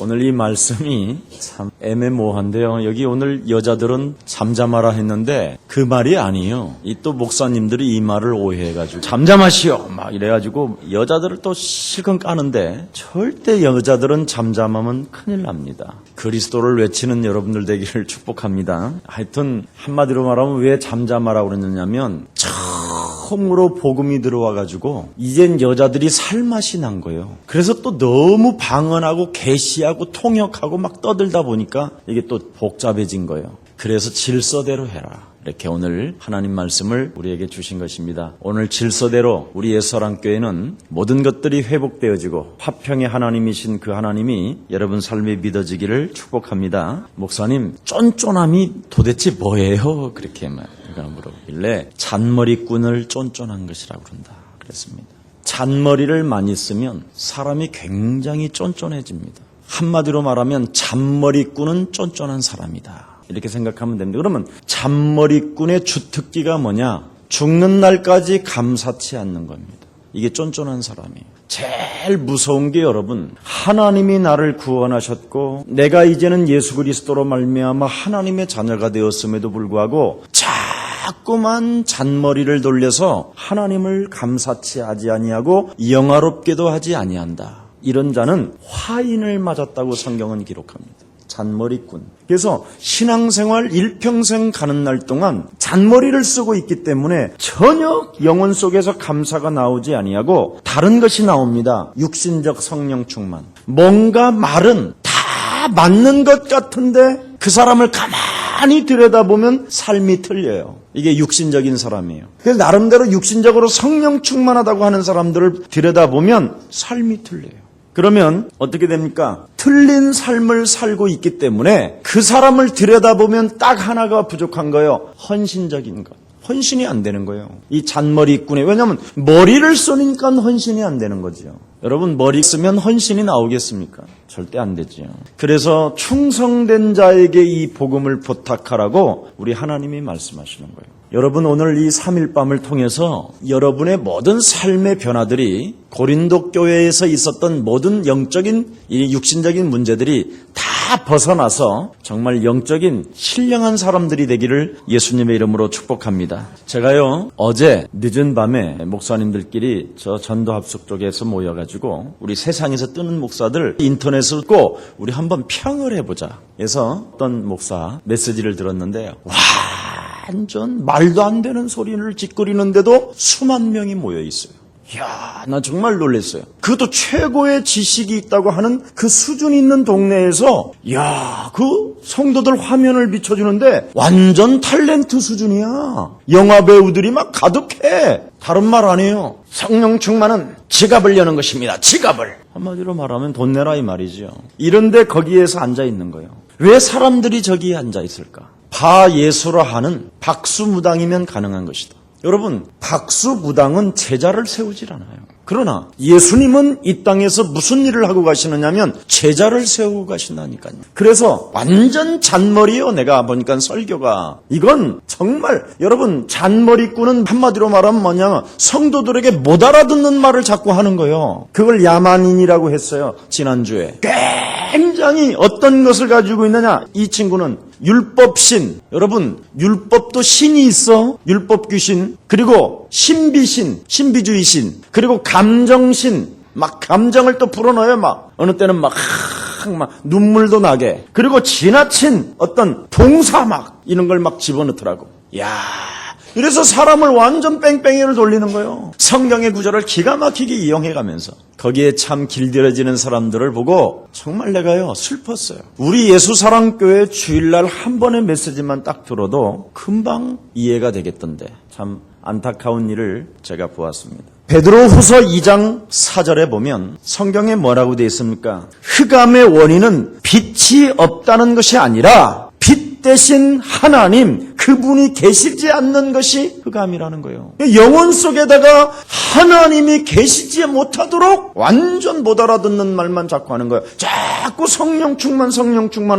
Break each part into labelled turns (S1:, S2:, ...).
S1: 오늘 이 말씀이 참 애매모호한데요. 여기 오늘 여자들은 잠잠하라 했는데 그 말이 아니에요. 이 또 목사님들이 이 말을 오해해가지고 잠잠하시오 막 이래가지고 여자들을 또 실컷 까는데 절대 여자들은 잠잠하면 큰일 납니다. 그리스도를 외치는 여러분들 되기를 축복합니다. 하여튼 한마디로 말하면 왜 잠잠하라고 그러느냐면 처음으로 복음이 들어와가지고 이젠 여자들이 살맛이 난 거예요. 그래서 또 너무 방언하고 계시하고 통역하고 막 떠들다 보니까 이게 또 복잡해진 거예요. 그래서 질서대로 해라. 이렇게 오늘 하나님 말씀을 우리에게 주신 것입니다. 오늘 질서대로 우리 예수사랑교회는 모든 것들이 회복되어지고 화평의 하나님이신 그 하나님이 여러분 삶에 믿어지기를 축복합니다. 목사님, 쫀쫀함이 도대체 뭐예요? 그렇게 물어보길래 잔머리꾼을 쫀쫀한 것이라고 그런다 그랬습니다. 잔머리를 많이 쓰면 사람이 굉장히 쫀쫀해집니다. 한마디로 말하면 잔머리꾼은 쫀쫀한 사람이다. 이렇게 생각하면 됩니다. 그러면 잔머리꾼의 주특기가 뭐냐? 죽는 날까지 감사치 않는 겁니다. 이게 쫀쫀한 사람이에요. 제일 무서운 게 여러분, 하나님이 나를 구원하셨고 내가 이제는 예수 그리스도로 말미암아 하나님의 자녀가 되었음에도 불구하고 자꾸만 잔머리를 돌려서 하나님을 감사치 하지 아니하고 영화롭게도 하지 아니한다. 이런 자는 화인을 맞았다고 성경은 기록합니다. 잔머리꾼. 그래서 신앙생활 일평생 가는 날 동안 잔머리를 쓰고 있기 때문에 전혀 영혼 속에서 감사가 나오지 아니하고 다른 것이 나옵니다. 육신적 성령 충만. 뭔가 말은 다 맞는 것 같은데 그 사람을 가만히 들여다보면 삶이 틀려요. 이게 육신적인 사람이에요. 그래서 나름대로 육신적으로 성령 충만하다고 하는 사람들을 들여다보면 삶이 틀려요. 그러면 어떻게 됩니까? 틀린 삶을 살고 있기 때문에 그 사람을 들여다보면 딱 하나가 부족한 거예요. 헌신적인 것. 헌신이 안 되는 거예요. 이 잔머리꾼에. 왜냐하면 머리를 쓰니까 헌신이 안 되는 거죠. 여러분, 머리 쓰면 헌신이 나오겠습니까? 절대 안 되죠. 그래서 충성된 자에게 이 복음을 부탁하라고 우리 하나님이 말씀하시는 거예요. 여러분, 오늘 이 3일 밤을 통해서 여러분의 모든 삶의 변화들이 고린도 교회에서 있었던 모든 영적인 이 육신적인 문제들이 다 벗어나서 정말 영적인 신령한 사람들이 되기를 예수님의 이름으로 축복합니다. 제가요, 어제 늦은 밤에 목사님들끼리 저 전도합숙 쪽에서 모여가지고 우리 세상에서 뜨는 목사들 인터넷을 꼭 우리 한번 평을 해보자. 그래서 어떤 목사 메시지를 들었는데요. 완전 말도 안 되는 소리를 짓거리는데도 수만 명이 모여 있어요. 이야, 나 정말 놀랐어요. 그것도 최고의 지식이 있다고 하는 그 수준 있는 동네에서 이야, 그 성도들 화면을 비춰주는데 완전 탤런트 수준이야. 영화 배우들이 막 가득해. 다른 말 안 해요. 성령 충만은 지갑을 여는 것입니다. 지갑을. 한마디로 말하면 돈 내라 이 말이죠. 이런데 거기에서 앉아 있는 거예요. 왜 사람들이 저기에 앉아 있을까? 바예수라 하는 박수무당이면 가능한 것이다. 여러분, 박수무당은 제자를 세우질 않아요. 그러나 예수님은 이 땅에서 무슨 일을 하고 가시느냐면 제자를 세우고 가신다니까요. 그래서 완전 잔머리예요. 내가 보니까 설교가. 이건 정말 여러분, 잔머리꾼은 한마디로 말하면 뭐냐, 성도들에게 못 알아듣는 말을 자꾸 하는 거예요. 그걸 야만인이라고 했어요. 지난주에. 굉장히 어떤 것을 가지고 있느냐, 이 친구는 율법신. 여러분, 율법도 신이 있어. 율법 귀신. 그리고 신비신, 신비주의신. 그리고 감정신. 막 감정을 또 불어넣어요. 막 어느 때는 막 눈물도 나게. 그리고 지나친 어떤 봉사 막 이런 걸 막 집어넣더라고. 야, 그래서 사람을 완전 뺑뺑이를 돌리는 거예요. 성경의 구절을 기가 막히게 이용해가면서 거기에 참 길들여지는 사람들을 보고 정말 내가요 슬펐어요. 우리 예수사랑교회 주일날 한 번의 메시지만 딱 들어도 금방 이해가 되겠던데 참 안타까운 일을 제가 보았습니다. 베드로후서 2장 4절에 보면 성경에 뭐라고 되어 있습니까? 흑암의 원인은 빛이 없다는 것이 아니라 빛 대신 하나님, 그분이 계시지 않는 것이 흑암이라는 거예요. 영혼 속에다가 하나님이 계시지 못하도록 완전 못 알아듣는 말만 자꾸 하는 거예요. 자꾸 성령 충만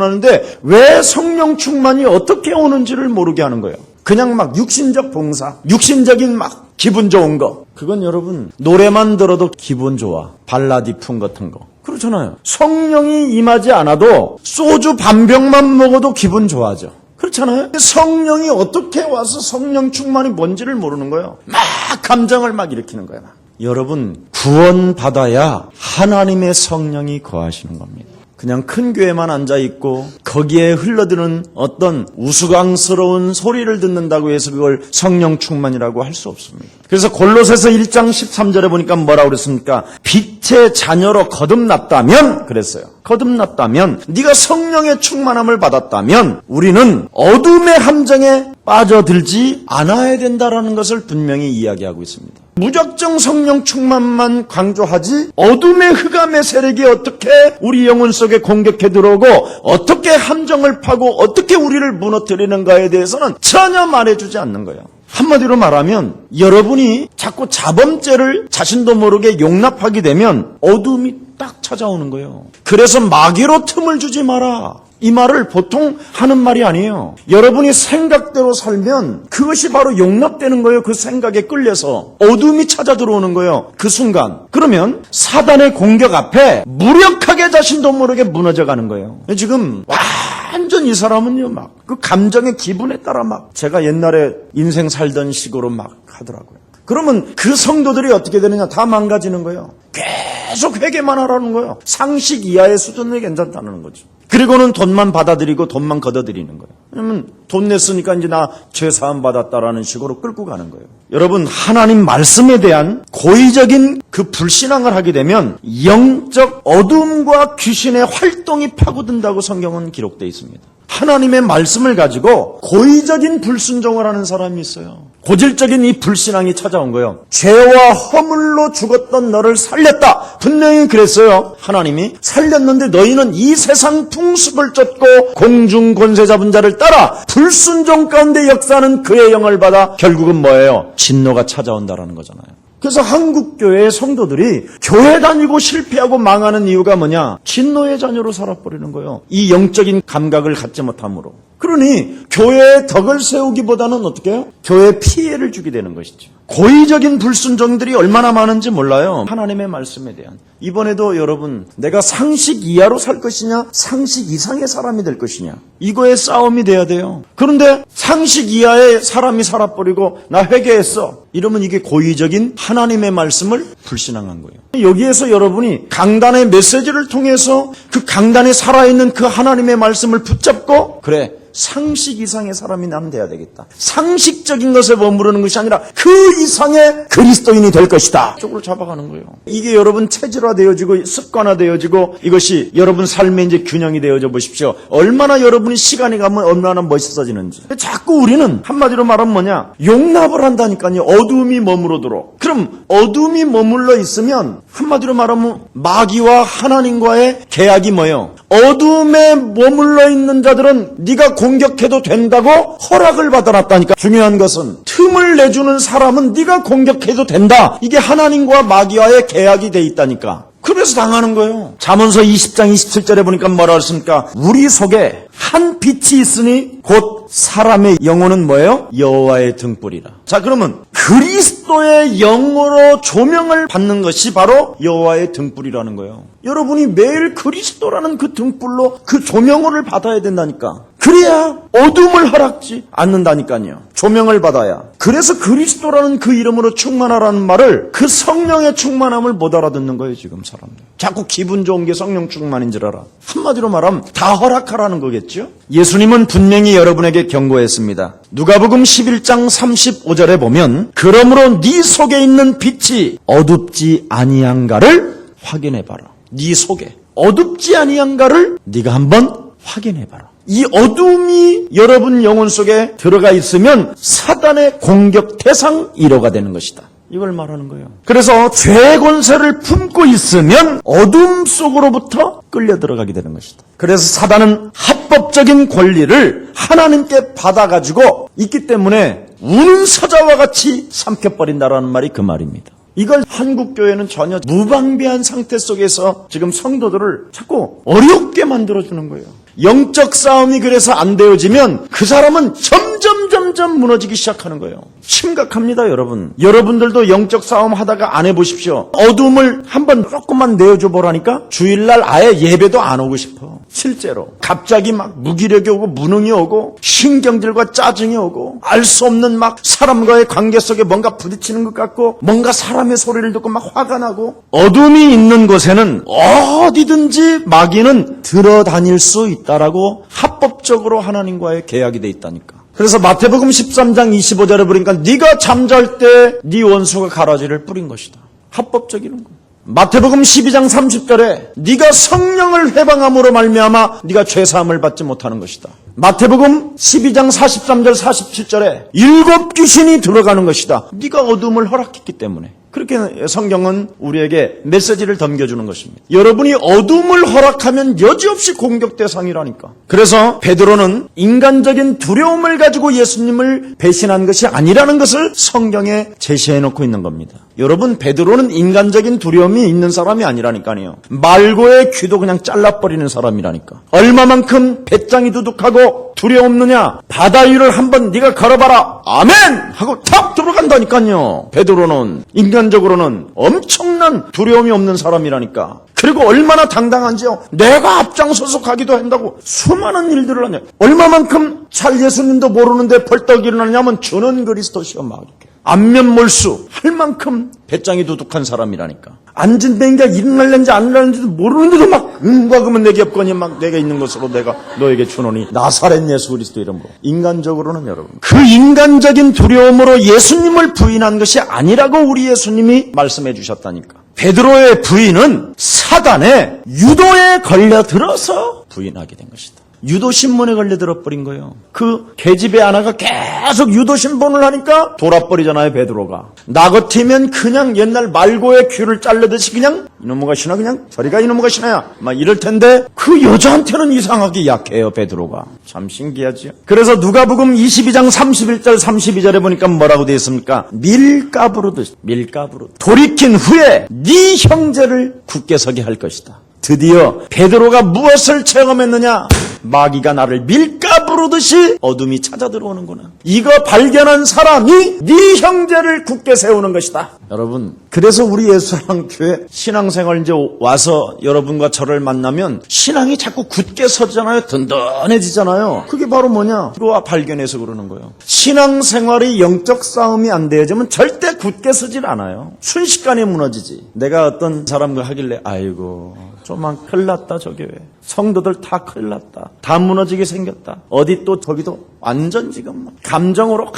S1: 하는데 왜 성령 충만이 어떻게 오는지를 모르게 하는 거예요. 그냥 막 육신적 봉사, 육신적인 막 기분 좋은 거. 그건 여러분 노래만 들어도 기분 좋아. 발라디풍 같은 거. 그렇잖아요. 성령이 임하지 않아도 소주 반병만 먹어도 기분 좋아져. 그렇잖아요. 성령이 어떻게 와서 성령 충만이 뭔지를 모르는 거예요. 막 감정을 막 일으키는 거예요. 여러분, 구원받아야 하나님의 성령이 거하시는 겁니다. 그냥 큰 교회만 앉아있고 거기에 흘러드는 어떤 우스꽝스러운 소리를 듣는다고 해서 그걸 성령 충만이라고 할 수 없습니다. 그래서 골로새서 1장 13절에 보니까 뭐라고 그랬습니까? 빛의 자녀로 거듭났다면 그랬어요. 거듭났다면 네가 성령의 충만함을 받았다면 우리는 어둠의 함정에 빠져들지 않아야 된다라는 것을 분명히 이야기하고 있습니다. 무작정 성령 충만만 강조하지 어둠의 흑암의 세력이 어떻게 우리 영혼 속에 공격해 들어오고 어떻게 함정을 파고 어떻게 우리를 무너뜨리는가에 대해서는 전혀 말해주지 않는 거예요. 한마디로 말하면 여러분이 자꾸 자범죄를 자신도 모르게 용납하게 되면 어둠이 딱 찾아오는 거예요. 그래서 마귀로 틈을 주지 마라. 이 말을 보통 하는 말이 아니에요. 여러분이 생각대로 살면 그것이 바로 용납되는 거예요. 그 생각에 끌려서 어둠이 찾아 들어오는 거예요. 그 순간. 그러면 사단의 공격 앞에 무력하게 자신도 모르게 무너져가는 거예요. 지금 완전 이 사람은요 막 그 감정의 기분에 따라 막 제가 옛날에 인생 살던 식으로 막 하더라고요. 그러면 그 성도들이 어떻게 되느냐? 다 망가지는 거예요. 계속 회개만 하라는 거예요. 상식 이하의 수준이 괜찮다는 거죠. 그리고는 돈만 받아들이고 돈만 걷어들이는 거예요. 왜냐면 돈 냈으니까 이제 나 죄사함 받았다라는 식으로 끌고 가는 거예요. 여러분, 하나님 말씀에 대한 고의적인 그 불신앙을 하게 되면 영적 어둠과 귀신의 활동이 파고든다고 성경은 기록되어 있습니다. 하나님의 말씀을 가지고 고의적인 불순종을 하는 사람이 있어요. 고질적인 이 불신앙이 찾아온 거예요. 죄와 허물로 죽었던 너를 살렸다. 분명히 그랬어요. 하나님이 살렸는데 너희는 이 세상 풍습을 쫓고 공중 권세 잡은 자를 따라 불순종 가운데 역사하는 그의 영을 받아 결국은 뭐예요? 진노가 찾아온다라는 거잖아요. 그래서 한국교회의 성도들이 교회 다니고 실패하고 망하는 이유가 뭐냐? 진노의 자녀로 살아버리는 거예요. 이 영적인 감각을 갖지 못함으로. 그러니 교회에 덕을 세우기보다는 어떻게 해요? 교회에 피해를 주게 되는 것이죠. 고의적인 불순종들이 얼마나 많은지 몰라요. 하나님의 말씀에 대한. 이번에도 여러분, 내가 상식 이하로 살 것이냐 상식 이상의 사람이 될 것이냐, 이거의 싸움이 돼야 돼요. 그런데 상식 이하의 사람이 살아버리고 나 회개했어 이러면 이게 고의적인 하나님의 말씀을 불신앙한 거예요. 여기에서 여러분이 강단의 메시지를 통해서 그 강단에 살아있는 그 하나님의 말씀을 붙잡고 그래, 상식 이상의 사람이 나는 돼야 되겠다. 상식적인 것에 머무르는 것이 아니라 그 이상의 그리스도인이 될 것이다. 쪽으로 잡아가는 거예요. 이게 여러분 체질화되어지고 습관화되어지고 이것이 여러분 삶에 이제 균형이 되어져 보십시오. 얼마나 여러분이 시간이 가면 얼마나 멋있어지는지. 자꾸 우리는 한마디로 말하면 뭐냐? 용납을 한다니까요. 어둠이 머무르도록. 그럼 어둠이 머물러 있으면 한마디로 말하면 마귀와 하나님과의 계약이 뭐예요? 어둠에 머물러 있는 자들은 네가 공격해도 된다고 허락을 받아놨다니까. 중요한 것은 틈을 내주는 사람은 네가 공격해도 된다. 이게 하나님과 마귀와의 계약이 돼 있다니까. 그래서 당하는 거예요. 잠언서 20장 27절에 보니까 뭐라고 했습니까? 우리 속에 한 빛이 있으니 곧 사람의 영혼은 뭐예요? 여호와의 등불이라. 자, 그러면 그리스도의 영으로 조명을 받는 것이 바로 여호와의 등불이라는 거예요. 여러분이 매일 그리스도라는 그 등불로 그 조명을 받아야 된다니까. 그래야 어둠을 허락지 않는다니까요. 조명을 받아야. 그래서 그리스도라는 그 이름으로 충만하라는 말을, 그 성령의 충만함을 못 알아듣는 거예요, 지금 사람들. 자꾸 기분 좋은 게 성령 충만인 줄 알아. 한마디로 말하면 다 허락하라는 거겠죠? 예수님은 분명히 여러분에게 경고했습니다. 누가복음 11장 35절에 보면 그러므로 네 속에 있는 빛이 어둡지 아니한가를 확인해봐라. 네 속에 어둡지 아니한가를 네가 한번 확인해봐라. 이 어둠이 여러분 영혼 속에 들어가 있으면 사단의 공격 대상 1호가 되는 것이다. 이걸 말하는 거예요. 그래서 죄의 권세를 품고 있으면 어둠 속으로부터 끌려 들어가게 되는 것이다. 그래서 사단은 합법적인 권리를 하나님께 받아가지고 있기 때문에 우는 사자와 같이 삼켜버린다라는 말이 그 말입니다. 이걸 한국교회는 전혀 무방비한 상태 속에서 지금 성도들을 자꾸 어렵게 만들어주는 거예요. 영적 싸움이 그래서 안 되어지면 그 사람은 점점 점점 무너지기 시작하는 거예요. 심각합니다, 여러분. 여러분들도 영적 싸움 하다가 안 해보십시오. 어둠을 한번 조금만 내어줘 보라니까 주일날 아예 예배도 안 오고 싶어. 실제로 갑자기 막 무기력이 오고 무능이 오고 신경질과 짜증이 오고 알 수 없는 막 사람과의 관계 속에 뭔가 부딪히는 것 같고 뭔가 사람의 소리를 듣고 막 화가 나고, 어둠이 있는 곳에는 어디든지 마귀는 들어다닐 수 있다라고 합법적으로 하나님과의 계약이 돼 있다니까. 그래서 마태복음 13장 25절에 보니까 네가 잠잘 때 네 원수가 가라지를 뿌린 것이다. 합법적이는 거. 마태복음 12장 30절에 네가 성령을 회방함으로 말미암아 네가 죄사함을 받지 못하는 것이다. 마태복음 12장 43절 47절에 7 귀신이 들어가는 것이다. 네가 어둠을 허락했기 때문에. 그렇게 성경은 우리에게 메시지를 덤겨주는 것입니다. 여러분이 어둠을 허락하면 여지없이 공격 대상이라니까. 그래서 베드로는 인간적인 두려움을 가지고 예수님을 배신한 것이 아니라는 것을 성경에 제시해놓고 있는 겁니다. 여러분, 베드로는 인간적인 두려움이 있는 사람이 아니라니까요. 말고의 귀도 그냥 잘라버리는 사람이라니까. 얼마만큼 배짱이 두둑하고 두려웠느냐. 바다 위를 한번 네가 걸어봐라. 아멘! 하고 탁 들어간다니까요. 베드로는 인간적으로는 엄청난 두려움이 없는 사람이라니까. 그리고 얼마나 당당한지요. 내가 앞장서서 가기도 한다고 수많은 일들을 하냐. 얼마만큼 잘 예수님도 모르는데 벌떡 일어나냐면 주는 그리스도시여 막 이렇게 안면몰수 할 만큼 배짱이 두둑한 사람이라니까. 앉은 데인가 일어날는지 안 일어날는지도 모르는데도 막 은과 금은 내게 없거니 막 내가 있는 것으로 내가 너에게 주노니 나사렛 예수 그리스도 이름으로. 인간적으로는 여러분 그 인간적인 두려움으로 예수님을 부인한 것이 아니라고 우리 예수님이 말씀해 주셨다니까. 베드로의 부인은 사단의 유도에 걸려들어서 부인하게 된 것이다. 유도신문에 걸려들어버린 거예요. 그 계집애 하나가 계속 유도신문을 하니까 돌아버리잖아요, 베드로가. 나 같으면 그냥 옛날 말고의 귀를 자르듯이 그냥 이놈의 것이나 그냥 저리가 이놈의 것이나야 막 이럴 텐데 그 여자한테는 이상하게 약해요, 베드로가. 참 신기하지요. 그래서 누가복음 22장 31절 32절에 보니까 뭐라고 되어 있습니까? 밀가부로 돌이킨 후에 네 형제를 굳게 서게 할 것이다. 드디어 베드로가 무엇을 체험했느냐? 마귀가 나를 밀가부르듯이 어둠이 찾아 들어오는구나. 이거 발견한 사람이 네 형제를 굳게 세우는 것이다. 여러분, 그래서 우리 예수사랑교회 신앙생활 이제 와서 여러분과 저를 만나면 신앙이 자꾸 굳게 서잖아요. 든든해지잖아요. 그게 바로 뭐냐? 그거 발견해서 그러는 거예요. 신앙생활이 영적 싸움이 안 되어지면 절대 굳게 서질 않아요. 순식간에 무너지지. 내가 어떤 사람과 하길래 아이고 좀만 큰일 났다 저 교회. 성도들 다 큰일 났다. 다 무너지게 생겼다. 어디 또 저기도 완전 지금 감정으로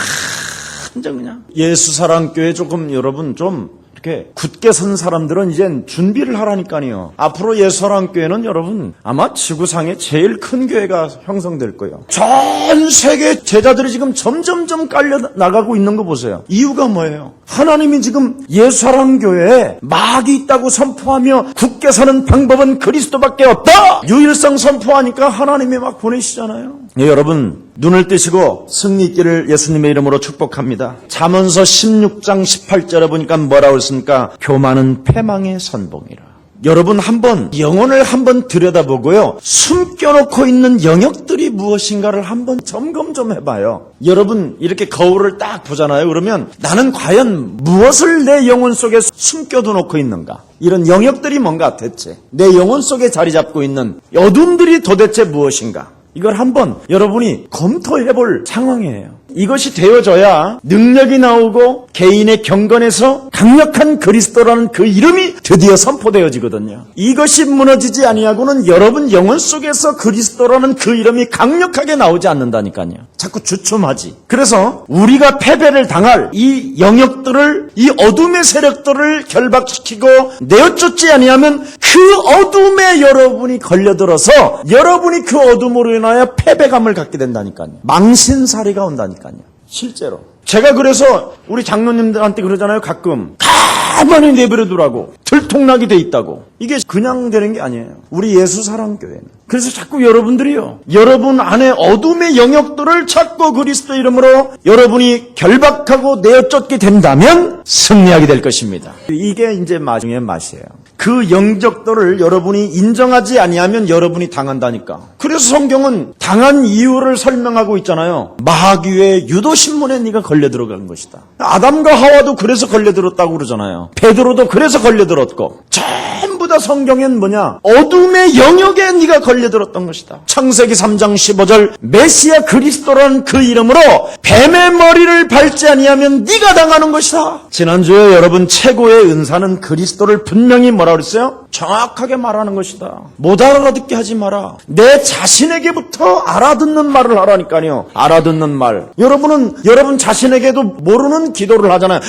S1: 완전 그냥. 예수사랑교회 조금 여러분 좀 이렇게 굳게 선 사람들은 이젠 준비를 하라니까요. 앞으로 예수사랑교회는 여러분 아마 지구상에 제일 큰 교회가 형성될 거예요. 전 세계 제자들이 지금 점점점 깔려 나가고 있는 거 보세요. 이유가 뭐예요? 하나님이 지금 예수사랑교회에 마귀 있다고 선포하며 굳게 서는 방법은 그리스도밖에 없다. 유일성 선포하니까 하나님이 막 보내시잖아요. 네, 여러분 눈을 뜨시고 승리 있기를 예수님의 이름으로 축복합니다. 잠언서 16장 18절에 보니까 뭐라고 했습니까? 교만은 패망의 선봉이라. 여러분 한번 영혼을 한번 들여다보고요. 숨겨놓고 있는 영역들이 무엇인가를 한번 점검 좀 해봐요. 여러분 이렇게 거울을 딱 보잖아요. 그러면 나는 과연 무엇을 내 영혼 속에 숨겨두놓고 있는가? 이런 영역들이 뭔가 대체 내 영혼 속에 자리 잡고 있는 어둠들이 도대체 무엇인가? 이걸 한번 여러분이 검토해볼 상황이에요. 이것이 되어져야 능력이 나오고 개인의 경건에서 강력한 그리스도라는 그 이름이 드디어 선포되어지거든요. 이것이 무너지지 아니하고는 여러분 영혼 속에서 그리스도라는 그 이름이 강력하게 나오지 않는다니까요. 자꾸 주춤하지. 그래서 우리가 패배를 당할 이 영역들을, 이 어둠의 세력들을 결박시키고 내어쫓지 아니하면 그 어둠에 여러분이 걸려들어서 여러분이 그 어둠으로 인하여 패배감을 갖게 된다니까요. 망신살이가 온다니까요. 실제로. 제가 그래서 우리 장로님들한테 그러잖아요. 가끔 가만히 내버려두라고. 들통나게 돼 있다고. 이게 그냥 되는 게 아니에요. 우리 예수사랑교회는. 그래서 자꾸 여러분들이요. 여러분 안에 어둠의 영역들을 찾고 그리스도 이름으로 여러분이 결박하고 내어쫓게 된다면 승리하게 될 것입니다. 이게 이제 마중의 맛이에요. 그 영적도를 여러분이 인정하지 아니하면 여러분이 당한다니까. 그래서 성경은 당한 이유를 설명하고 있잖아요. 마귀의 유도신문에 네가 걸려 들어간 것이다. 아담과 하와도 그래서 걸려 들었다고 그러잖아요. 베드로도 그래서 걸려 들었고, 전부 다 성경엔 뭐냐? 어둠의 영역에 네가 걸려 들었던 것이다. 창세기 3장 15절 메시아 그리스도라는 그 이름으로 뱀의 머리를 밟지 아니하면 네가 당하는 것이다. 지난주에 여러분 최고의 은사는 그리스도를 분명히 뭐라 그랬어요? 정확하게 말하는 것이다. 못 알아듣게 하지 마라. 내 자신에게부터 알아듣는 말을 하라니까요. 알아듣는 말. 여러분은 여러분 자신에게도 모르는 기도를 하잖아요.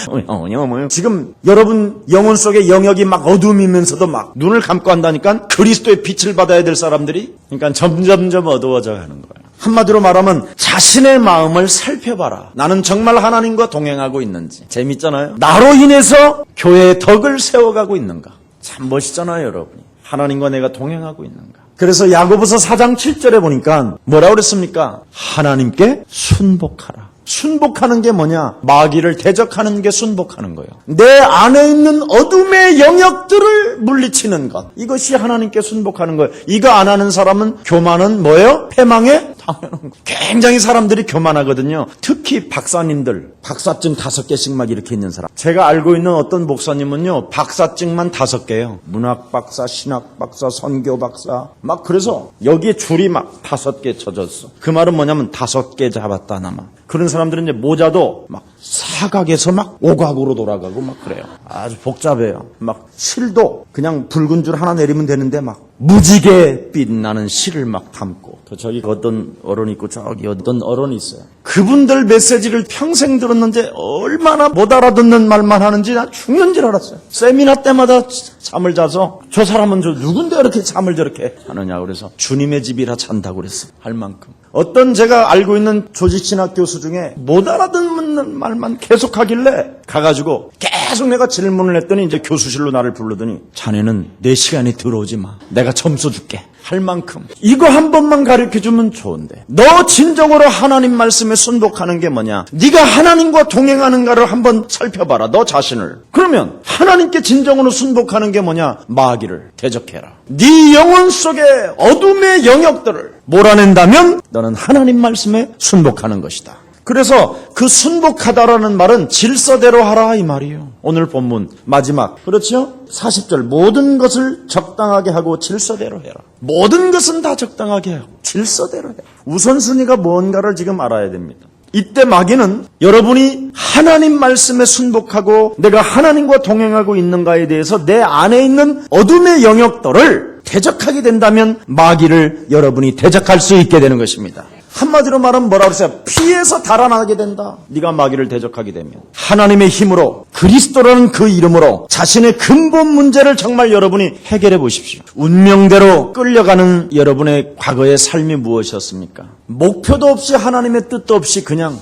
S1: 지금 여러분 영혼 속에 영역이 막 어둠이면서도 막 눈을 감고 한다니까 그리스도의 빛을 받아야 될 사람들이 그러니까 점점점 어두워져 가는 거예요. 한마디로 말하면 자신의 마음을 살펴봐라. 나는 정말 하나님과 동행하고 있는지. 재밌잖아요. 나로 인해서 교회의 덕을 세워가고 있는가. 참 멋있잖아요, 여러분이. 하나님과 내가 동행하고 있는가. 그래서 야고보서 4장 7절에 보니까 뭐라고 그랬습니까? 하나님께 순복하라. 순복하는 게 뭐냐? 마귀를 대적하는 게 순복하는 거예요. 내 안에 있는 어둠의 영역들을 물리치는 것. 이것이 하나님께 순복하는 거예요. 이거 안 하는 사람은 교만은 뭐예요? 패망에 당하는 거예요. 굉장히 사람들이 교만하거든요. 특히 박사님들. 박사증 5개씩 막 이렇게 있는 사람. 제가 알고 있는 어떤 목사님은요. 박사증만 5개예요. 문학 박사, 신학 박사, 선교 박사. 막 그래서 여기에 줄이 막 5개 쳐졌어. 그 말은 뭐냐면 5개 잡았다 나마. 그런 사람들은 이제 모자도 막 사각에서 막 오각으로 돌아가고 막 그래요. 아주 복잡해요. 막 실도 그냥 붉은 줄 하나 내리면 되는데 막 무지개 빛나는 실을 막 담고. 저기 어떤 어른이 있고 저기 어떤 어른이 있어요. 그분들 메시지를 평생 들었는데 얼마나 못 알아듣는 말만 하는지 나 죽는 줄 알았어요. 세미나 때마다 잠을 자서 저 사람은 저 누군데 이렇게 잠을 저렇게 하느냐 그래서 주님의 집이라 잔다고 그랬어요. 할 만큼. 어떤 제가 알고 있는 조직신학 교수 중에 못 알아듣는 말만 계속 하길래 가가지고 계속 내가 질문을 했더니 이제 교수실로 나를 부르더니 자네는 내 시간에 들어오지 마. 내가 점수 줄게. 할 만큼. 이거 한 번만 가르쳐주면 좋은데. 너 진정으로 하나님 말씀에 순복하는 게 뭐냐? 네가 하나님과 동행하는가를 한번 살펴봐라. 너 자신을. 그러면 하나님께 진정으로 순복하는 게 뭐냐? 마귀를 대적해라. 네 영혼 속의 어둠의 영역들을 몰아낸다면 너는 하나님 말씀에 순복하는 것이다. 그래서 그 순복하다라는 말은 질서대로 하라 이 말이에요. 오늘 본문 마지막 그렇죠? 40절 모든 것을 적당하게 하고 질서대로 해라. 모든 것은 다 적당하게 해요. 질서대로 해요. 우선순위가 뭔가를 지금 알아야 됩니다. 이때 마귀는 여러분이 하나님 말씀에 순복하고 내가 하나님과 동행하고 있는가에 대해서 내 안에 있는 어둠의 영역들을 대적하게 된다면 마귀를 여러분이 대적할 수 있게 되는 것입니다. 한마디로 말하면 뭐라고 했어요? 피해서 달아나게 된다. 네가 마귀를 대적하게 되면. 하나님의 힘으로 그리스도라는 그 이름으로 자신의 근본 문제를 정말 여러분이 해결해 보십시오. 운명대로 끌려가는 여러분의 과거의 삶이 무엇이었습니까? 목표도 없이 하나님의 뜻도 없이 그냥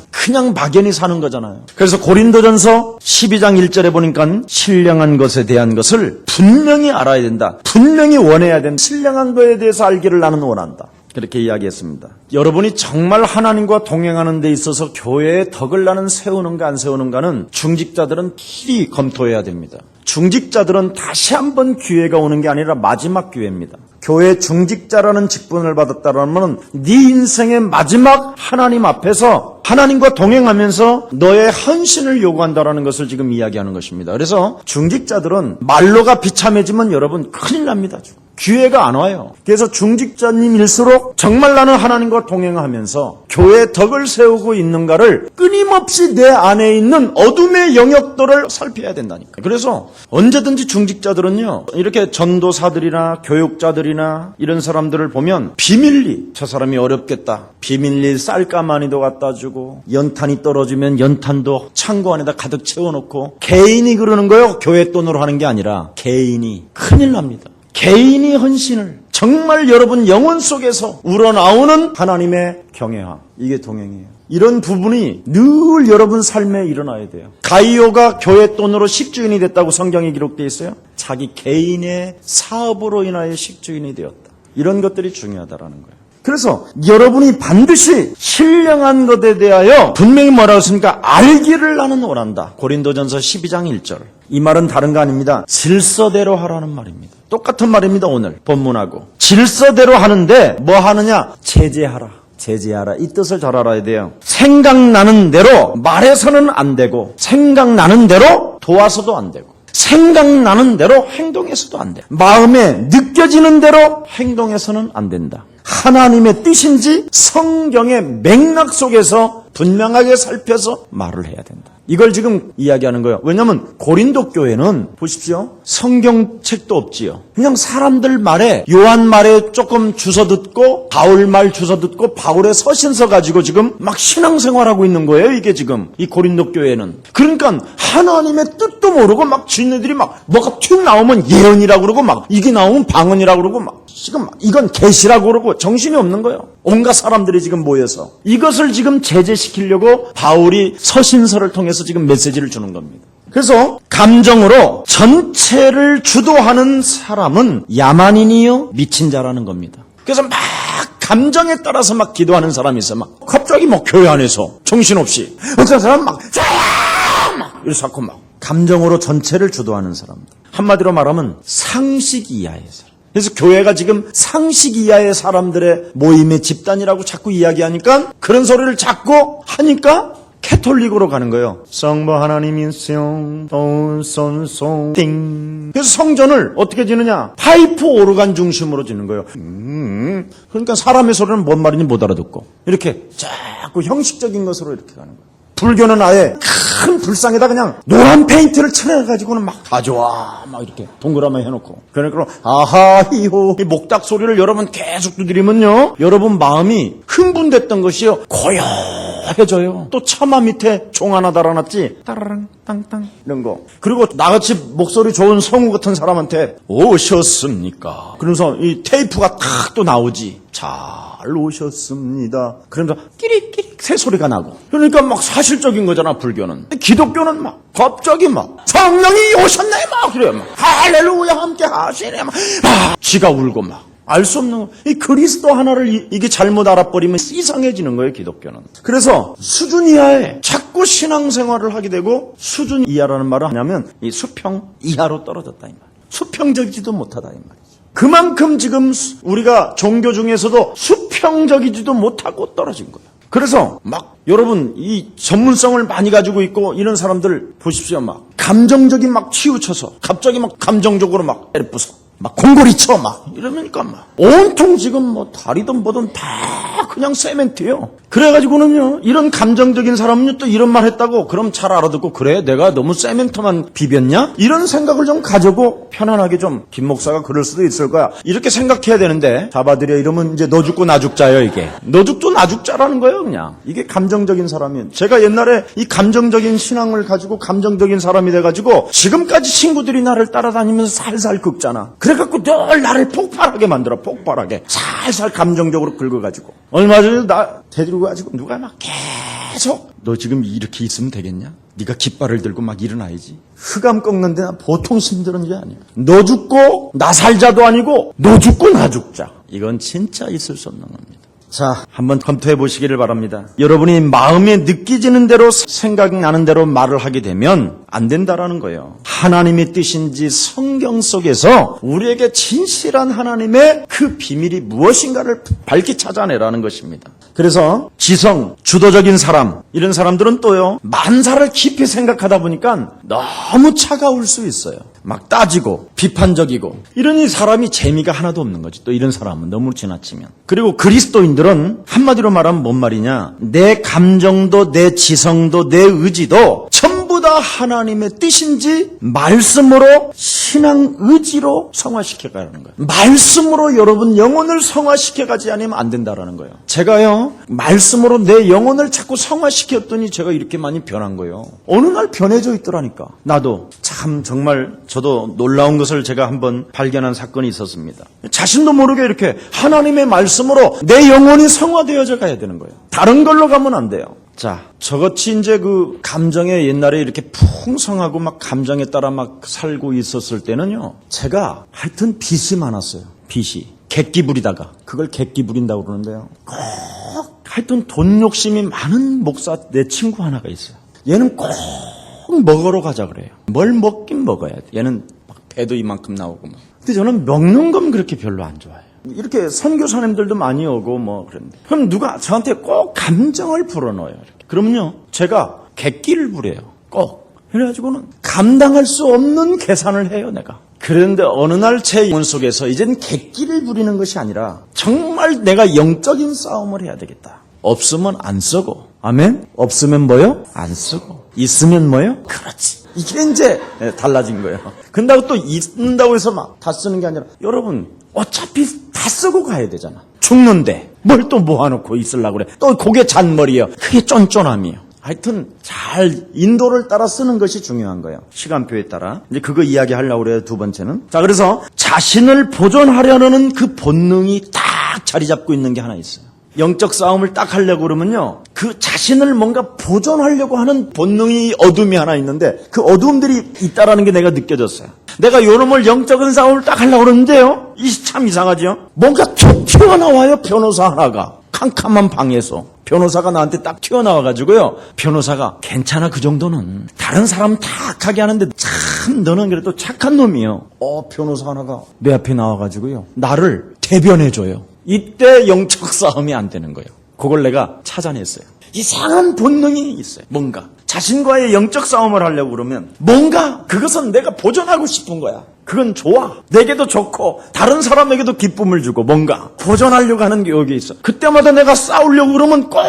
S1: 막연히 사는 거잖아요. 그래서 고린도전서 12장 1절에 보니까 신령한 것에 대한 것을 분명히 알아야 된다. 분명히 원해야 된다. 신령한 것에 대해서 알기를 나는 원한다. 그렇게 이야기했습니다. 여러분이 정말 하나님과 동행하는 데 있어서 교회의 덕을 나는 세우는가 안 세우는가는 중직자들은 필히 검토해야 됩니다. 중직자들은 다시 한번 기회가 오는 게 아니라 마지막 기회입니다. 교회 중직자라는 직분을 받았다라면 네 인생의 마지막 하나님 앞에서 하나님과 동행하면서 너의 헌신을 요구한다라는 것을 지금 이야기하는 것입니다. 그래서 중직자들은 말로가 비참해지면 여러분 큰일 납니다. 기회가 안 와요. 그래서 중직자님일수록 정말 나는 하나님과 동행하면서 교회의 덕을 세우고 있는가를 끊임없이 내 안에 있는 어둠의 영역들을 살펴야 된다니까. 그래서 언제든지 중직자들은요, 이렇게 전도사들이나 교육자들이나 이런 사람들을 보면 비밀리, 저 사람이 어렵겠다. 비밀리 쌀가마니도 갖다 주고 연탄이 떨어지면 연탄도 창고 안에다 가득 채워놓고 개인이 그러는 거예요. 교회 돈으로 하는 게 아니라 개인이 큰일 납니다. 개인이 헌신을 정말 여러분 영혼 속에서 우러나오는 하나님의 경외함. 이게 동행이에요. 이런 부분이 늘 여러분 삶에 일어나야 돼요. 가이오가 교회 돈으로 식주인이 됐다고 성경에 기록되어 있어요. 자기 개인의 사업으로 인하여 식주인이 되었다. 이런 것들이 중요하다라는 거예요. 그래서 여러분이 반드시 신령한 것에 대하여 분명히 뭐라고 했습니까? 알기를 나는 원한다. 고린도전서 12장 1절. 이 말은 다른 거 아닙니다. 질서대로 하라는 말입니다. 똑같은 말입니다. 오늘 본문하고. 질서대로 하는데 뭐 하느냐? 제재하라. 제재하라. 이 뜻을 잘 알아야 돼요. 생각나는 대로 말해서는 안 되고, 생각나는 대로 도와서도 안 되고, 생각나는 대로 행동해서도 안 돼. 마음에 느껴지는 대로 행동해서는 안 된다. 하나님의 뜻인지 성경의 맥락 속에서 분명하게 살펴서 말을 해야 된다. 이걸 지금 이야기하는 거예요. 왜냐하면 고린도 교회는 보십시오. 성경책도 없지요. 그냥 사람들 말에, 요한 말에 조금 주워 듣고, 바울 말 주워 듣고, 바울의 서신서 가지고 지금 막 신앙생활하고 있는 거예요. 이게 지금 이 고린도 교회는. 그러니까 하나님의 뜻도 모르고 막 지네들이 막 뭐가 툭 나오면 예언이라고 그러고, 막 이게 나오면 방언이라고 그러고, 막 지금 이건 계시라고 그러고 정신이 없는 거예요. 온갖 사람들이 지금 모여서 이것을 지금 제재시키려고 바울이 서신서를 통해서 지금 메시지를 주는 겁니다. 그래서 감정으로 전체를 주도하는 사람은 야만인이요 미친 자라는 겁니다. 그래서 막 감정에 따라서 막 기도하는 사람이 있어. 막 갑자기 막 교회 안에서 정신없이 어떤 사람 막 이렇게 자꾸 막 감정으로 전체를 주도하는 사람들. 한마디로 말하면 상식 이하의 사람. 그래서 교회가 지금 상식 이하의 사람들의 모임의 집단이라고 자꾸 이야기하니까 그런 소리를 자꾸 하니까 캐톨릭으로 가는 거예요. 성부 하나님이시여 손손손 띵. 그래서 성전을 어떻게 지느냐? 파이프 오르간 중심으로 지는 거예요. 그러니까 사람의 소리는 뭔 말인지 못 알아듣고 이렇게 자꾸 형식적인 것으로 이렇게 가는 거예요. 불교는 아예 큰 불상에다 그냥 노란 페인트를 칠해가지고는 막 다 좋아 막 이렇게 동그라미 해놓고 그러니까 아하히호 이 목닥 소리를 여러분 계속 두드리면요 여러분 마음이 흥분됐던 것이요 고요해져요. 또 처마 밑에 종 하나 달아놨지 따라랑 땅땅 이런 거. 그리고 나같이 목소리 좋은 성우 같은 사람한테 오셨습니까? 그러면서 이 테이프가 탁 또 나오지. 잘 오셨습니다. 그러면서 끼릭끼릭 새소리가 나고. 그러니까 막 사실적인 거잖아 불교는. 기독교는 막 갑자기 막 성령이 오셨네 막 그래 막 할렐루야 함께 하시네 막 쥐가 울고 막. 알 수 없는 거. 이 그리스도 하나를 이게 잘못 알아버리면 이상해지는 거예요, 기독교는. 그래서 수준 이하에 자꾸 신앙생활을 하게 되고 수준 이하라는 말은 뭐냐면 이 수평 이하로 떨어졌다 이 말. 수평적이지도 못하다 이 말이죠. 그만큼 지금 우리가 종교 중에서도 수평적이지도 못하고 떨어진 거예요. 그래서 막 여러분 이 전문성을 많이 가지고 있고 이런 사람들 보십시오. 막 감정적인 막 치우쳐서 갑자기 막 감정적으로 막 때려 부숴. 막 공고리 쳐 막 이러니까 막 온통 지금 뭐 다리든 뭐든 다 그냥 세멘트예요. 그래가지고는요 이런 감정적인 사람은요 또 이런 말 했다고 그럼 잘 알아듣고 그래 내가 너무 세멘트만 비볐냐 이런 생각을 좀 가지고 편안하게 좀 김 목사가 그럴 수도 있을 거야 이렇게 생각해야 되는데 잡아들여 이러면 이제 너 죽고 나 죽자요. 이게 너 죽도 나 죽자라는 거예요. 그냥 이게 감정적인 사람이. 제가 옛날에 이 감정적인 신앙을 가지고 감정적인 사람이 돼가지고 지금까지 친구들이 나를 따라다니면서 살살 긁잖아. 그래갖고 늘 나를 폭발하게 만들어. 폭발하게 살살 감정적으로 긁어가지고 얼마 전에 나 데리고 가지고 누가 막 계속 너 지금 이렇게 있으면 되겠냐? 네가 깃발을 들고 막 일어나야지. 흑암 꺾는데 보통 힘든 게 아니야. 너 죽고 나 살자도 아니고 너 죽고 나 죽자. 이건 진짜 있을 수 없는 겁니다. 자, 한번 검토해 보시기를 바랍니다. 여러분이 마음에 느껴지는 대로 생각나는 대로 말을 하게 되면 안 된다라는 거예요. 하나님의 뜻인지 성경 속에서 우리에게 진실한 하나님의 그 비밀이 무엇인가를 밝히 찾아내라는 것입니다. 그래서 지성, 주도적인 사람 이런 사람들은 또요 만사를 깊이 생각하다 보니까 너무 차가울 수 있어요. 막 따지고 비판적이고 이러니 사람이 재미가 하나도 없는 거지. 또 이런 사람은 너무 지나치면. 그리고 그리스도인들은 한마디로 말하면 뭔 말이냐, 내 감정도 내 지성도 내 의지도 전부 다 하나님의 뜻인지 말씀으로 신앙 의지로 성화시켜가는 거예요. 말씀으로 여러분 영혼을 성화시켜가지 않으면 안 된다라는 거예요. 제가요 말씀으로 내 영혼을 자꾸 성화시켰더니 제가 이렇게 많이 변한 거예요. 어느 날 변해져 있더라니까. 나도 참 정말 저도 놀라운 것을 제가 한번 발견한 사건이 있었습니다. 자신도 모르게 이렇게 하나님의 말씀으로 내 영혼이 성화되어져 가야 되는 거예요. 다른 걸로 가면 안 돼요. 자, 저같이 이제 그 감정에 옛날에 이렇게 풍성하고 막 감정에 따라 막 살고 있었을 때는요, 제가 하여튼 빚이 많았어요. 빚이. 객기 부리다가. 그걸 객기 부린다고 그러는데요. 꼭 하여튼 돈 욕심이 많은 목사 내 친구 하나가 있어요. 얘는 꼭 꼭 먹으러 가자 그래요. 뭘 먹긴 먹어야 돼. 얘는 막 배도 이만큼 나오고 막. 근데 저는 먹는 건 그렇게 별로 안 좋아해요. 이렇게 선교사님들도 많이 오고 뭐 그런데 그럼 누가 저한테 꼭 감정을 불어넣어요. 이렇게. 그러면요 제가 객기를 부려요. 꼭. 그래가지고는 감당할 수 없는 계산을 해요 내가. 그런데 어느 날 제 영혼 속에서 이젠 객기를 부리는 것이 아니라 정말 내가 영적인 싸움을 해야 되겠다. 없으면 안 쓰고, 아멘? 없으면 뭐요? 안 쓰고. 있으면 뭐요? 그렇지. 이게 이제 달라진 거예요. 근다고 또 있는다고 해서 막 다 쓰는 게 아니라 여러분 어차피 다 쓰고 가야 되잖아. 죽는데 뭘 또 모아놓고 있으려고 그래. 또 그게 잔머리예요. 그게 쫀쫀함이에요. 하여튼 잘 인도를 따라 쓰는 것이 중요한 거예요. 시간표에 따라. 이제 그거 이야기하려고 그래요. 두 번째는. 자, 그래서 자신을 보존하려는 그 본능이 딱 자리 잡고 있는 게 하나 있어요. 영적 싸움을 딱 하려고 그러면요. 그 자신을 뭔가 보존하려고 하는 본능이 어둠이 하나 있는데 그 어둠들이 있다라는 게 내가 느껴졌어요. 내가 요놈을 영적인 싸움을 딱 하려고 그러는데요. 참 이상하죠? 뭔가 툭 튀어나와요. 변호사 하나가. 캄캄한 방에서. 변호사가 나한테 딱 튀어나와가지고요. 변호사가 괜찮아 그 정도는. 다른 사람 다 악하게 하는데 참 너는 그래도 착한 놈이요. 변호사 하나가 내 앞에 나와가지고요. 나를 대변해줘요. 이때 영적 싸움이 안 되는 거예요. 그걸 내가 찾아냈어요. 이상한 본능이 있어요. 뭔가 자신과의 영적 싸움을 하려고 그러면 뭔가 그것은 내가 보존하고 싶은 거야. 그건 좋아. 내게도 좋고 다른 사람에게도 기쁨을 주고 뭔가 보존하려고 하는 게 여기 있어. 그때마다 내가 싸우려고 그러면 꼭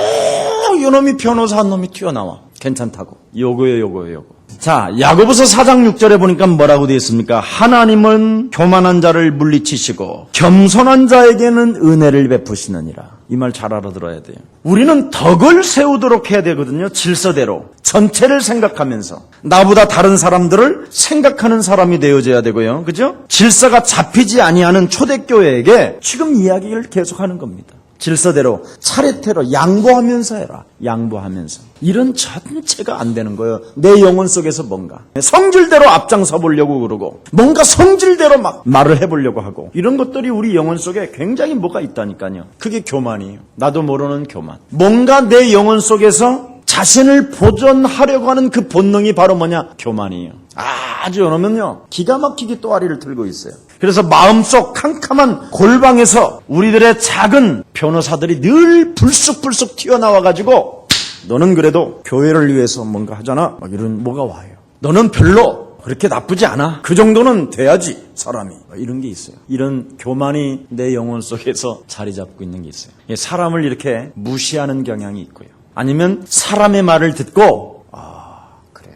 S1: 이놈이 변호사 한 놈이 튀어나와. 괜찮다고. 요거예요. 자, 야고보서 4장 6절에 보니까 뭐라고 되어 있습니까? 하나님은 교만한 자를 물리치시고 겸손한 자에게는 은혜를 베푸시느니라. 이 말 잘 알아들어야 돼요. 우리는 덕을 세우도록 해야 되거든요. 질서대로. 전체를 생각하면서. 나보다 다른 사람들을 생각하는 사람이 되어져야 되고요. 그죠? 질서가 잡히지 아니하는 초대교회에게 지금 이야기를 계속하는 겁니다. 질서대로 차례대로 양보하면서 해라. 양보하면서. 이런 전체가 안 되는 거예요. 내 영혼 속에서 뭔가 성질대로 앞장서 보려고 그러고 뭔가 성질대로 막 말을 해보려고 하고 이런 것들이 우리 영혼 속에 굉장히 뭐가 있다니까요. 그게 교만이에요. 나도 모르는 교만. 뭔가 내 영혼 속에서 자신을 보존하려고 하는 그 본능이 바로 뭐냐? 교만이에요. 아주 여러면요 기가 막히게 또아리를 틀고 있어요. 그래서 마음속 캄캄한 골방에서 우리들의 작은 변호사들이 늘 불쑥불쑥 튀어나와가지고 너는 그래도 교회를 위해서 뭔가 하잖아. 막 이런 뭐가 와요. 너는 별로 그렇게 나쁘지 않아. 그 정도는 돼야지 사람이. 이런 게 있어요. 이런 교만이 내 영혼 속에서 자리 잡고 있는 게 있어요. 사람을 이렇게 무시하는 경향이 있고요. 아니면 사람의 말을 듣고 그래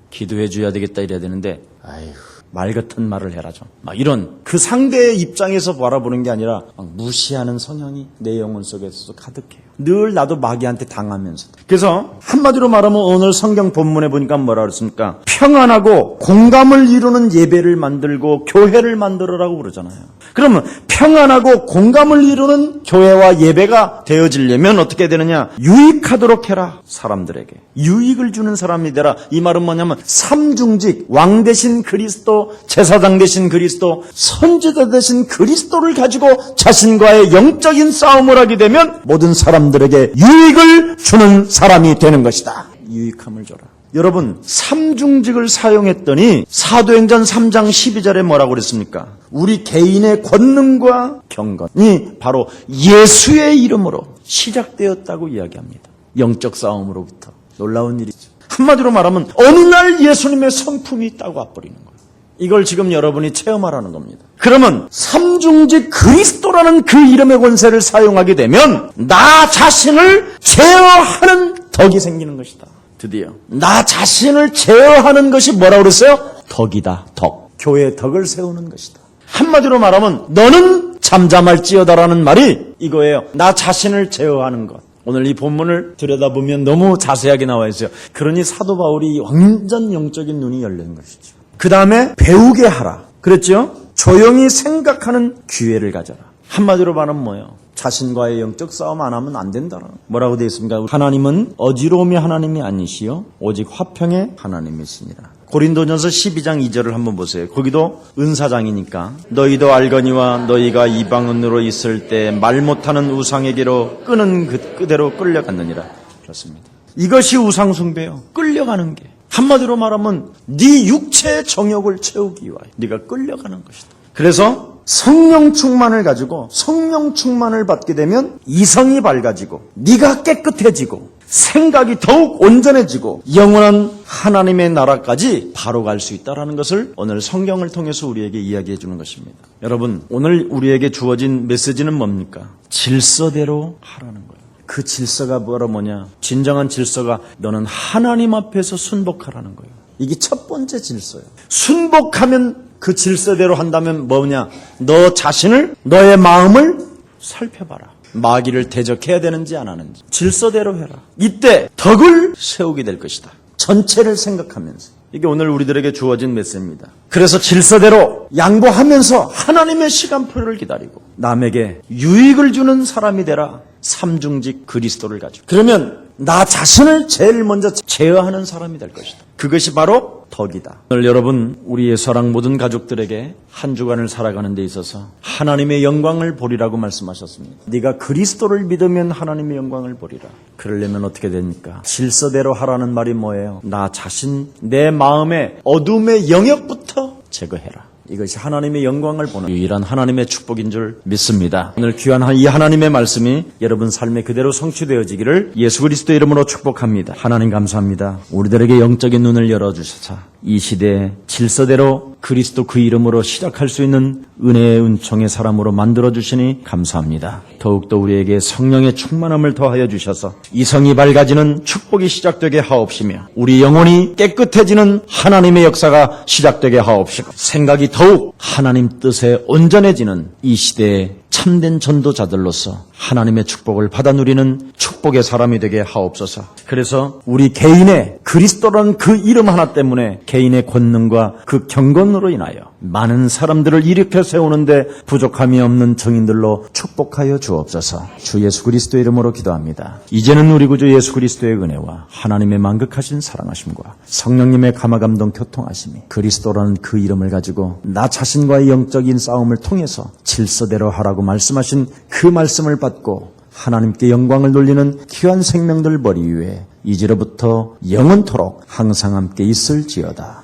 S1: 기도해 줘야 되겠다 이래야 되는데 아이고 말 같은 말을 해라 좀. 막 이런 그 상대의 입장에서 바라보는 게 아니라 막 무시하는 성향이 내 영혼 속에서 가득해요. 늘 나도 마귀한테 당하면서. 그래서 한마디로 말하면 오늘 성경 본문에 보니까 뭐라 그랬습니까? 평안하고 공감을 이루는 예배를 만들고 교회를 만들어라고 그러잖아요. 그러면 평안하고 공감을 이루는 교회와 예배가 되어지려면 어떻게 되느냐? 유익하도록 해라. 사람들에게. 유익을 주는 사람이 되라. 이 말은 뭐냐면 삼중직, 왕 대신 그리스도, 제사장 대신 그리스도, 선지자 대신 그리스도를 가지고 자신과의 영적인 싸움을 하게 되면 모든 사람들에게 유익을 주는 사람이 되는 것이다. 유익함을 줘라. 여러분 삼중직을 사용했더니 사도행전 3장 12절에 뭐라고 그랬습니까? 우리 개인의 권능과 경건이 바로 예수의 이름으로 시작되었다고 이야기합니다. 영적 싸움으로부터. 놀라운 일이죠. 한마디로 말하면 어느 날 예수님의 성품이 딱 와버리는 거예요. 이걸 지금 여러분이 체험하라는 겁니다. 그러면 삼중직 그리스도라는 그 이름의 권세를 사용하게 되면 나 자신을 제어하는 덕이 생기는 것이다. 드디어 나 자신을 제어하는 것이 뭐라고 그랬어요? 덕이다. 덕. 교회의 덕을 세우는 것이다. 한마디로 말하면 너는 잠잠할지어다라는 말이 이거예요. 나 자신을 제어하는 것. 오늘 이 본문을 들여다보면 너무 자세하게 나와 있어요. 그러니 사도 바울이 완전 영적인 눈이 열리는 것이죠. 그 다음에 배우게 하라. 그랬죠? 조용히 생각하는 기회를 가져라. 한마디로 말하면 뭐예요? 자신과의 영적 싸움 안 하면 안 된다는. 뭐라고 되어 있습니까? 하나님은 어지러움의 하나님이 아니시요 오직 화평의 하나님이시니라. 고린도전서 12장 2절을 한번 보세요. 거기도 은사장이니까 너희도 알거니와 너희가 이방인으로 있을 때 말 못하는 우상에게로 끄는 그대로 끌려갔느니라. 그렇습니다. 이것이 우상숭배요. 끌려가는 게. 한마디로 말하면 네 육체의 정욕을 채우기 위하여 네가 끌려가는 것이다. 그래서 성령 충만을 가지고 성령 충만을 받게 되면 이성이 밝아지고 네가 깨끗해지고 생각이 더욱 온전해지고 영원한 하나님의 나라까지 바로 갈 수 있다는 것을 오늘 성경을 통해서 우리에게 이야기해 주는 것입니다. 여러분, 오늘 우리에게 주어진 메시지는 뭡니까? 질서대로 하라는 거예요. 그 질서가 뭐냐? 진정한 질서가 너는 하나님 앞에서 순복하라는 거예요. 이게 첫 번째 질서예요. 순복하면 그 질서대로 한다면 뭐냐? 너 자신을, 너의 마음을 살펴봐라. 마귀를 대적해야 되는지 안 하는지 질서대로 해라. 이때 덕을 세우게 될 것이다. 전체를 생각하면서. 이게 오늘 우리들에게 주어진 메시지입니다. 그래서 질서대로 양보하면서 하나님의 시간표를 기다리고 남에게 유익을 주는 사람이 되라. 삼중직 그리스도를 가지고. 그러면 나 자신을 제일 먼저 제어하는 사람이 될 것이다. 그것이 바로 덕이다. 오늘 여러분, 우리의 사랑 모든 가족들에게 한 주간을 살아가는 데 있어서 하나님의 영광을 보리라고 말씀하셨습니다. 네가 그리스도를 믿으면 하나님의 영광을 보리라. 그러려면 어떻게 됩니까? 질서대로 하라는 말이 뭐예요? 나 자신, 내 마음의 어둠의 영역부터 제거해라. 이것이 하나님의 영광을 보는 유일한 하나님의 축복인 줄 믿습니다. 오늘 귀한 이 하나님의 말씀이 여러분 삶에 그대로 성취되어지기를 예수 그리스도의 이름으로 축복합니다. 하나님 감사합니다. 우리들에게 영적인 눈을 열어주셔서 이 시대에 질서대로 그리스도 그 이름으로 시작할 수 있는 은혜의 은총의 사람으로 만들어주시니 감사합니다. 더욱더 우리에게 성령의 충만함을 더하여 주셔서 이성이 밝아지는 축복이 시작되게 하옵시며 우리 영혼이 깨끗해지는 하나님의 역사가 시작되게 하옵시고 생각이 더욱 하나님 뜻에 온전해지는 이 시대에 참된 전도자들로서 하나님의 축복을 받아 누리는 축복의 사람이 되게 하옵소서. 그래서 우리 개인의 그리스도라는 그 이름 하나 때문에 개인의 권능과 그 경건으로 인하여 많은 사람들을 일으켜 세우는데 부족함이 없는 증인들로 축복하여 주옵소서. 주 예수 그리스도의 이름으로 기도합니다. 이제는 우리 구주 예수 그리스도의 은혜와 하나님의 만극하신 사랑하심과 성령님의 감화감동 교통하심이 그리스도라는 그 이름을 가지고 나 자신과의 영적인 싸움을 통해서 질서대로 하라고 말씀하신 그 말씀을 받고 하나님께 영광을 돌리는 귀한 생명들 머리 위에 이제로부터 영원토록 항상 함께 있을지어다.